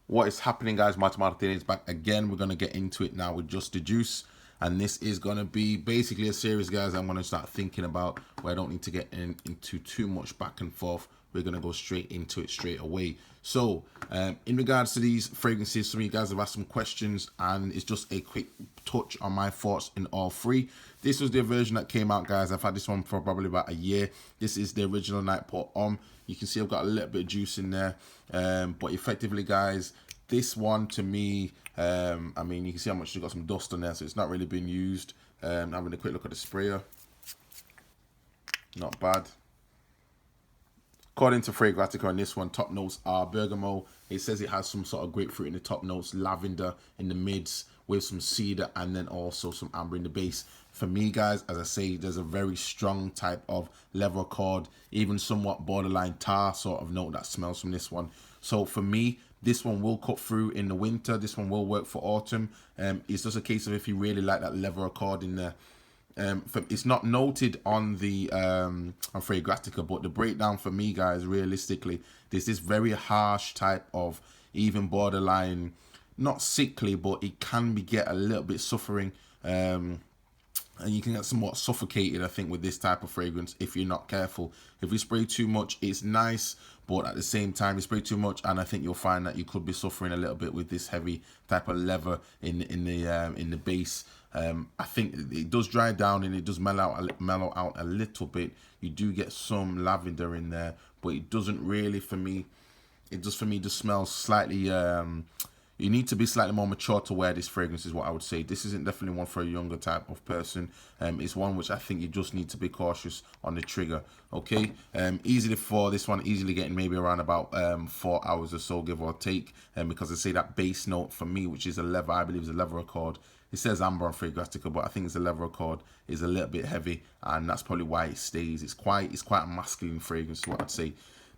What is happening, guys? Martin is back again. We're going to get into it now with just the juice. And this is going to be basically a series, guys, I'm going to start thinking about where I don't need to get into too much back and forth. We're going to go straight into it straight away. So, in regards to these fragrances, some of you guys have asked some questions, and it's just a quick touch on my thoughts in all three. This was the version that came out, guys. I've had this one for probably about a year. This is the original Nightport Homme. You can see I've got a little bit of juice in there. But effectively, guys, this one to me, I mean, you can see how much you've got some dust on there, so it's not really been used. Having a quick look at the sprayer. Not bad. According to Fragrantica on this one, top notes are bergamot. It says it has some sort of grapefruit in the top notes, lavender in the mids with some cedar, and then also some amber in the base. For me, guys, as I say, there's a very strong type of leather accord, even somewhat borderline tar sort of note that smells from this one. So for me, this one will cut through in the winter. This one will work for autumn. It's just a case of if you really like that leather accord in there. It's not noted on the on Fragrantica, but the breakdown for me, guys, realistically, there's this very harsh type of even borderline, not sickly, but it can be get a little bit suffering. And you can get somewhat suffocated, I think, with this type of fragrance if you're not careful. If you spray too much, it's nice, but at the same time, you spray too much, and I think you'll find that you could be suffering a little bit with this heavy type of leather in the base. I think it does dry down and it does mellow out a little bit. You do get some lavender in there, but it doesn't really, for me. It just for me just smells slightly. You need to be slightly more mature to wear this fragrance, is what I would say. This isn't definitely one for a younger type of person. It's one which I think you just need to be cautious on the trigger. Okay, easily for this one, easily getting maybe around about 4 hours or so, give or take. Because I say that base note for me, which is a leather, I believe is a leather accord. It says amber on Fragrantica, but I think it's a leather accord, is a little bit heavy, and that's probably why it stays. It's quite a masculine fragrance, is what I'd say.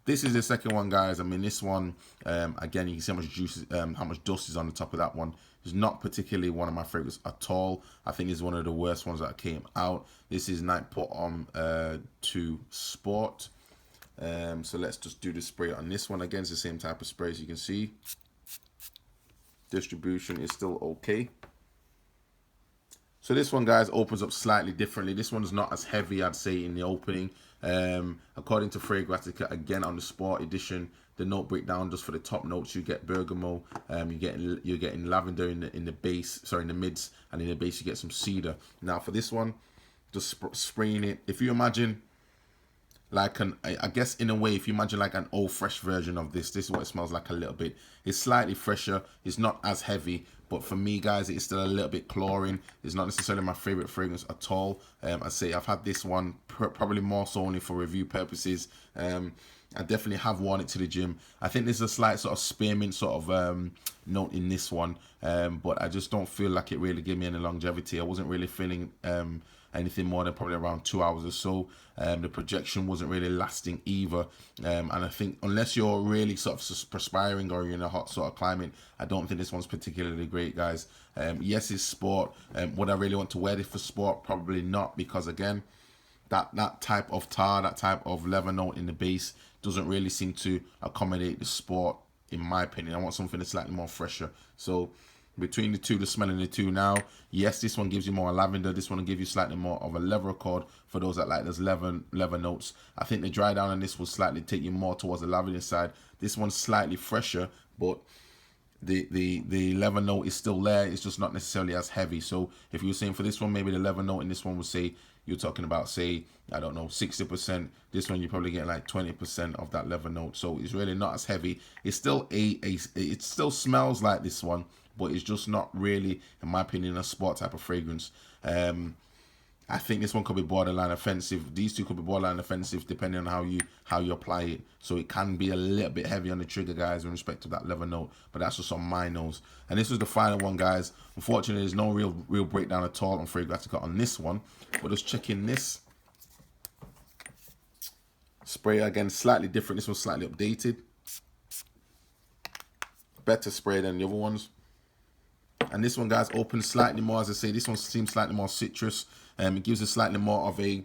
This is the second one, guys. I mean, this one, again, you can see how much juice, how much dust is on the top of that one. It's not particularly one of my favorites at all. I think it's one of the worst ones that came out. This is Nightport Homme 2 Sport. So let's just do the spray on this one. Again, it's the same type of spray as you can see. Distribution is still okay. So this one, guys, opens up slightly differently. This one's not as heavy, I'd say, in the opening. According to Fragrantica, again on the Sport Edition, the note breakdown just for the top notes, you get bergamot, you're getting lavender in the base, sorry, in the mids, and in the base you get some cedar. Now for this one, just spraying it. If you imagine like I guess in a way, if you imagine like an old fresh version of this is what it smells like a little bit. It's slightly fresher, it's not as heavy, but for me, guys, it's still a little bit chlorine. It's not necessarily my favorite fragrance at all. I say I've had this one probably more so only for review purposes. I definitely have worn it to the gym. I think there's a slight sort of spearmint sort of note in this one, but I just don't feel like it really gave me any longevity. I wasn't really feeling anything more than probably around 2 hours or so. The projection wasn't really lasting either, and I think unless you're really sort of perspiring or you're in a hot sort of climate, I don't think this one's particularly great, guys. Yes, it's sport. Would I really want to wear this for sport? Probably not, because again, that type of tar, that type of leather note in the base doesn't really seem to accommodate the sport, in my opinion. I want something that's slightly more fresher. So between the two, the smell of the two now, yes, this one gives you more lavender. This one will give you slightly more of a leather accord for those that like those leather notes. I think the dry down on this will slightly take you more towards the lavender side. This one's slightly fresher, but the leather note is still there. It's just not necessarily as heavy. So if you were saying for this one, maybe the leather note in this one would say, you're talking about, say, I don't know, 60%. This one, you probably get like 20% of that leather note. So it's really not as heavy. It's still it still smells like this one, but it's just not really, in my opinion, a sport type of fragrance. I think this one could be borderline offensive. These two could be borderline offensive depending on how you apply it. So it can be a little bit heavy on the trigger, guys, in respect to that leather note. But that's just on my nose. And this was the final one, guys. Unfortunately, there's no real breakdown at all on Fragrantica on this one. But just checking this spray again, slightly different. This one's slightly updated. Better spray than the other ones. And this one, guys, opens slightly more. As I say, this one seems slightly more citrus. It gives a slightly more of a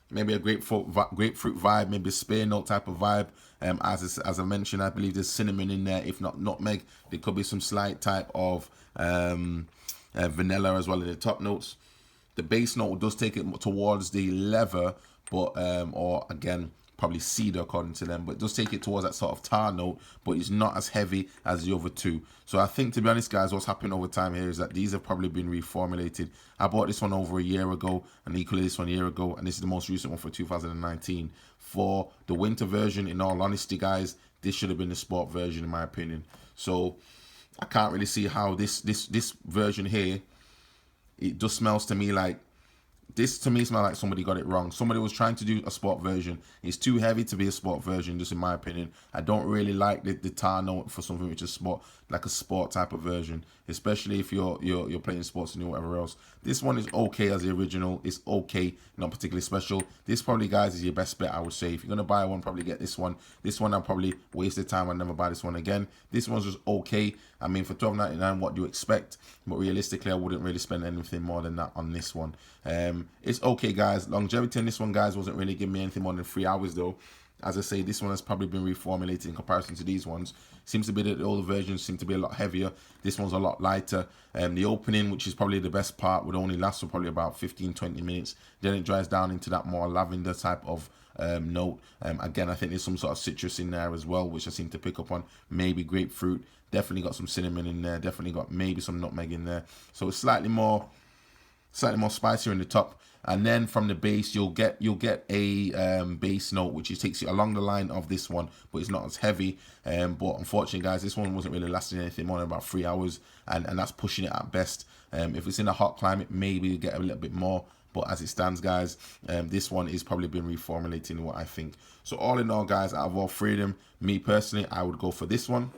maybe a grapefruit vibe, maybe a spear note type of vibe. As I mentioned, I believe there's cinnamon in there, if not nutmeg. There could be some slight type of vanilla as well in the top notes. The base note does take it towards the leather, but or again probably cedar according to them, but it does take it towards that sort of tar note, but it's not as heavy as the other two. So I think, to be honest guys, what's happened over time here is that these have probably been reformulated. I bought this one over a year ago, and equally this one a year ago, and this is the most recent one for 2019. For the winter version, in all honesty guys, this should have been the sport version in my opinion. So I can't really see how this version here, it just smells to me like, this to me smells like somebody got it wrong. Somebody was trying to do a sport version. It's too heavy to be a sport version, just in my opinion. I don't really like the tar note for something which is sport, like a sport type of version, especially if you're playing sports and whatever else. This one is okay as the original. It's okay, not particularly special. This probably, guys, is your best bet, I would say. If you're gonna buy one, probably get this one. This one I'll probably waste the time and never buy this one again. This one's just okay. I mean, for $12.99, what do you expect? But realistically, I wouldn't really spend anything more than that on this one. It's okay, guys. Longevity on this one, guys, wasn't really giving me anything more than 3 hours though. As I say, this one has probably been reformulated in comparison to these ones. Seems to be that the older versions seem to be a lot heavier. This one's a lot lighter. The opening, which is probably the best part, would only last for probably about 15-20 minutes. Then it dries down into that more lavender type of note. Again, I think there's some sort of citrus in there as well, which I seem to pick up on. Maybe grapefruit. Definitely got some cinnamon in there. Definitely got maybe some nutmeg in there. So it's slightly more spicier in the top. And then from the base, you'll get a base note, which takes you along the line of this one, but it's not as heavy. But unfortunately, guys, this one wasn't really lasting anything more than about 3 hours, and that's pushing it at best. If it's in a hot climate, maybe you get a little bit more. But as it stands, guys, this one is probably been reformulating, what I think. So all in all, guys, out of all three of them, me personally, I would go for this one,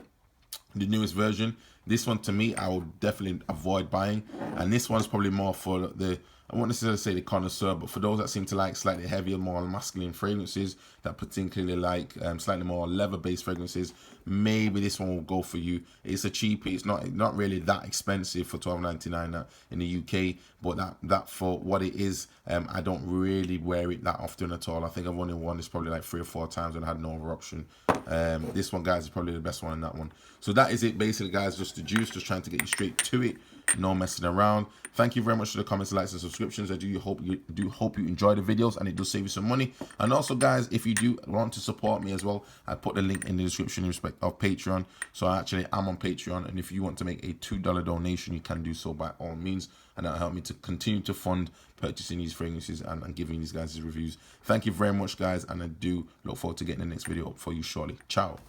the newest version. This one, to me, I would definitely avoid buying. And this one's probably more for the, I won't necessarily say the connoisseur, but for those that seem to like slightly heavier, more masculine fragrances, that particularly like slightly more leather-based fragrances, maybe this one will go for you. It's a cheapie. It's not really that expensive for $12.99 in the UK, but that for what it is, I don't really wear it that often at all. I think I've only worn this probably like 3 or 4 times and I had no other option. This one, guys, is probably the best one in that one. So that is it basically, guys. Just the juice, just trying to get you straight to it, no messing around. Thank you very much for the comments, likes, and subscriptions. I do hope you enjoy the videos, and it does save you some money. And also, guys, if you do want to support me as well, I put the link in the description in respect of Patreon. So I actually am on Patreon, and if you want to make a $2 donation, you can do so by all means, and that'll help me to continue to fund purchasing these fragrances and giving these guys reviews. Thank you very much, guys, and I do look forward to getting the next video up for you shortly. Ciao.